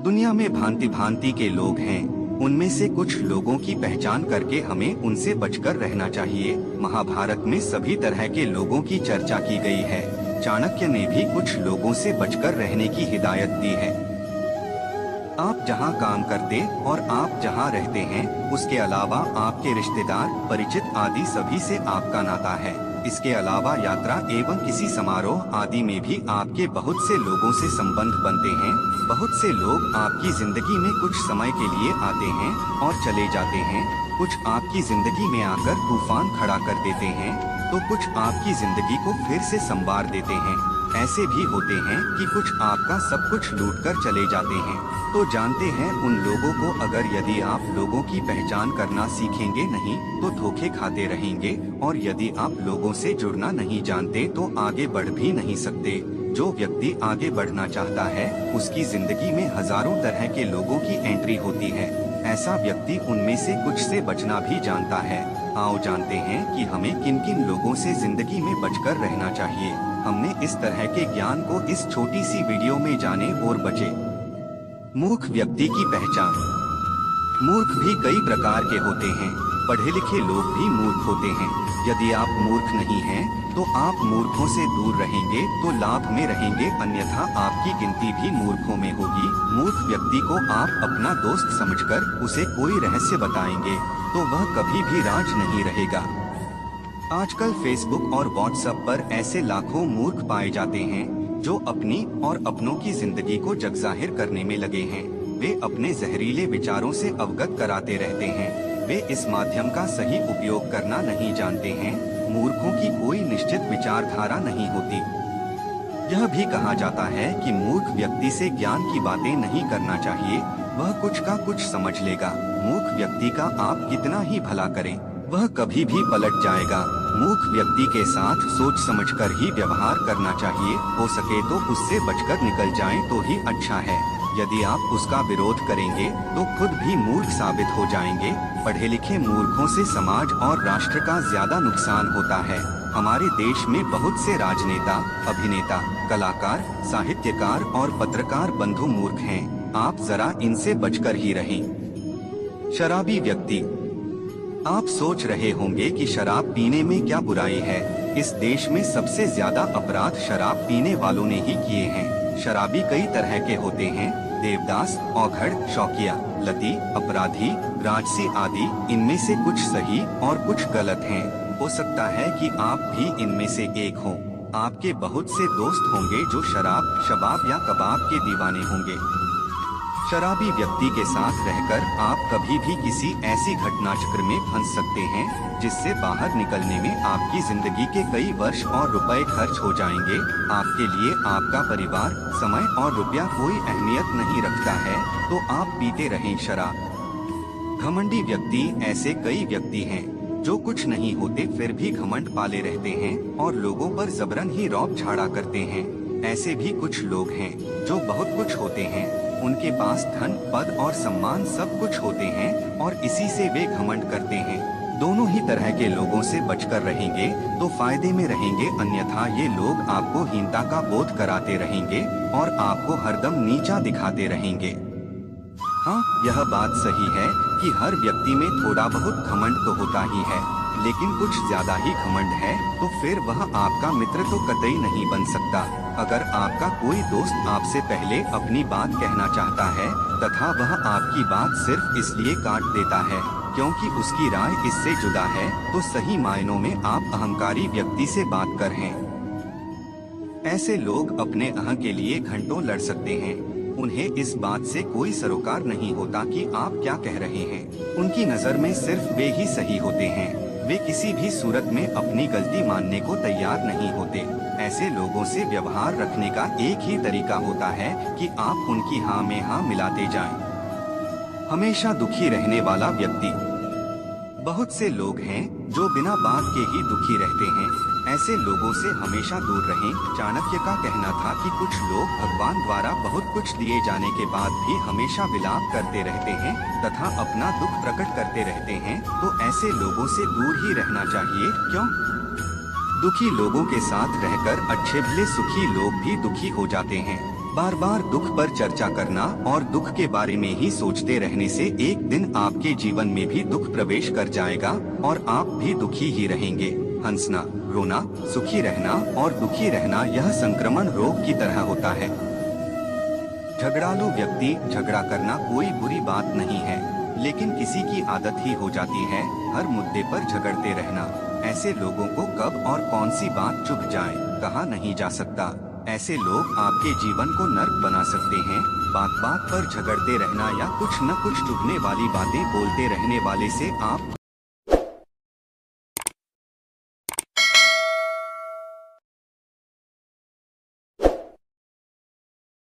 दुनिया में भांति भांति के लोग हैं। उनमें से कुछ लोगों की पहचान करके हमें उनसे बचकर रहना चाहिए। महाभारत में सभी तरह के लोगों की चर्चा की गई है। चाणक्य ने भी कुछ लोगों से बचकर रहने की हिदायत दी है। आप जहां काम करते और आप जहां रहते हैं, उसके अलावा आपके रिश्तेदार, परिचित आदि सभी से आपका नाता है। इसके अलावा यात्रा एवं किसी समारोह आदि में भी आपके बहुत से लोगों से संबंध बनते हैं। बहुत से लोग आपकी जिंदगी में कुछ समय के लिए आते हैं और चले जाते हैं। कुछ आपकी जिंदगी में आकर तूफान खड़ा कर देते हैं, तो कुछ आपकी जिंदगी को फिर से संवार देते हैं। ऐसे भी होते हैं कि कुछ आपका सब कुछ लूटकर चले जाते हैं। तो जानते हैं उन लोगों को, अगर यदि आप लोगों की पहचान करना सीखेंगे नहीं तो धोखे खाते रहेंगे, और यदि आप लोगों से जुड़ना नहीं जानते तो आगे बढ़ भी नहीं सकते। जो व्यक्ति आगे बढ़ना चाहता है, उसकी जिंदगी में हजारों तरह के लोगों की एंट्री होती है। ऐसा व्यक्ति उनमें से कुछ से बचना भी जानता है। आओ जानते हैं कि हमें किन किन लोगों से जिंदगी में बचकर रहना चाहिए। हमने इस तरह के ज्ञान को इस छोटी सी वीडियो में जाने और बचे। मूर्ख व्यक्ति की पहचान। मूर्ख भी कई प्रकार के होते हैं। पढ़े लिखे लोग भी मूर्ख होते हैं। यदि आप मूर्ख नहीं हैं, तो आप मूर्खों से दूर रहेंगे तो लाभ में रहेंगे, अन्यथा आपकी गिनती भी मूर्खों में होगी। मूर्ख व्यक्ति को आप अपना दोस्त समझकर उसे कोई रहस्य बताएंगे तो वह कभी भी राज नहीं रहेगा। आजकल फेसबुक और व्हाट्सएप पर ऐसे लाखों मूर्ख पाए जाते हैं जो अपनी और अपनों की जिंदगी को जगजाहिर करने में लगे हैं। वे अपने जहरीले विचारों से अवगत कराते रहते हैं। वे इस माध्यम का सही उपयोग करना नहीं जानते हैं। मूर्खों की कोई निश्चित विचारधारा नहीं होती। यह भी कहा जाता है कि मूर्ख व्यक्ति से ज्ञान की बातें नहीं करना चाहिए, वह कुछ का कुछ समझ लेगा। मूर्ख व्यक्ति का आप कितना ही भला करें, वह कभी भी पलट जाएगा। मूर्ख व्यक्ति के साथ सोच समझकर ही व्यवहार करना चाहिए। हो सके तो उससे बचकर निकल जाएं तो ही अच्छा है। यदि आप उसका विरोध करेंगे तो खुद भी मूर्ख साबित हो जाएंगे। पढ़े लिखे मूर्खों से समाज और राष्ट्र का ज्यादा नुकसान होता है। हमारे देश में बहुत से राजनेता, अभिनेता, कलाकार, साहित्यकार और पत्रकार बंधु मूर्ख हैं। आप जरा इनसे बचकर ही रहें। शराबी व्यक्ति। आप सोच रहे होंगे कि शराब पीने में क्या बुराई है। इस देश में सबसे ज्यादा अपराध शराब पीने वालों ने ही किए हैं। शराबी कई तरह के होते हैं। देवदास, औघड़, शौकिया, लती, अपराधी, राजसी आदि। इनमें से कुछ सही और कुछ गलत हैं। हो सकता है कि आप भी इनमें से एक हो। आपके बहुत से दोस्त होंगे जो शराब, शबाब या कबाब के दीवाने होंगे। शराबी व्यक्ति के साथ रहकर आप कभी भी किसी ऐसी घटना चक्र में फंस सकते हैं जिससे बाहर निकलने में आपकी जिंदगी के कई वर्ष और रुपए खर्च हो जाएंगे। आपके लिए आपका परिवार, समय और रुपया कोई अहमियत नहीं रखता है तो आप पीते रहें शराब। घमंडी व्यक्ति। ऐसे कई व्यक्ति हैं जो कुछ नहीं होते फिर भी घमंड पाले रहते हैं और लोगों पर जबरन ही रौब झाड़ा करते हैं। ऐसे भी कुछ लोग हैं जो बहुत कुछ होते हैं, उनके पास धन, पद और सम्मान सब कुछ होते हैं और इसी से वे घमंड करते हैं। दोनों ही तरह के लोगों से बचकर रहेंगे तो फायदे में रहेंगे, अन्यथा ये लोग आपको हीनता का बोध कराते रहेंगे और आपको हरदम नीचा दिखाते रहेंगे। हाँ, यह बात सही है कि हर व्यक्ति में थोड़ा बहुत घमंड तो होता ही है, लेकिन कुछ ज्यादा ही घमंड है तो फिर वह आपका मित्र तो कतई नहीं बन सकता। अगर आपका कोई दोस्त आपसे पहले अपनी बात कहना चाहता है तथा वह आपकी बात सिर्फ इसलिए काट देता है क्योंकि उसकी राय इससे जुदा है, तो सही मायनों में आप अहंकारी व्यक्ति से बात कर हैं। ऐसे लोग अपने अहं के लिए घंटों लड़ सकते हैं। उन्हें इस बात से कोई सरोकार नहीं होता कि आप क्या कह रहे हैं। उनकी नजर में सिर्फ वे ही सही होते हैं। वे किसी भी सूरत में अपनी गलती मानने को तैयार नहीं होते। ऐसे लोगों से व्यवहार रखने का एक ही तरीका होता है कि आप उनकी हाँ में हाँ मिलाते जाएं। हमेशा दुखी रहने वाला व्यक्ति। बहुत से लोग हैं जो बिना बात के ही दुखी रहते हैं। ऐसे लोगों से हमेशा दूर रहें। चाणक्य का कहना था कि कुछ लोग भगवान द्वारा बहुत कुछ दिए जाने के बाद भी हमेशा विलाप करते रहते हैं तथा अपना दुख प्रकट करते रहते हैं, तो ऐसे लोगों से दूर ही रहना चाहिए। क्यों? दुखी लोगों के साथ रहकर अच्छे भले सुखी लोग भी दुखी हो जाते हैं। बार बार दुख पर चर्चा करना और दुख के बारे में ही सोचते रहने से एक दिन आपके जीवन में भी दुख प्रवेश कर जाएगा और आप भी दुखी ही रहेंगे। हंसना, रोना, सुखी रहना और दुखी रहना यह संक्रमण रोग की तरह होता है। झगड़ालू व्यक्ति, झगड़ा करना कोई बुरी बात नहीं है, लेकिन किसी की आदत ही हो जाती है हर मुद्दे पर झगड़ते रहना। ऐसे लोगों को कब और कौन सी बात चुभ जाए कहा नहीं जा सकता। ऐसे लोग आपके जीवन को नर्क बना सकते हैं। बात बात पर झगड़ते रहना या कुछ न कुछ चुभने वाली बातें बोलते रहने वाले से आप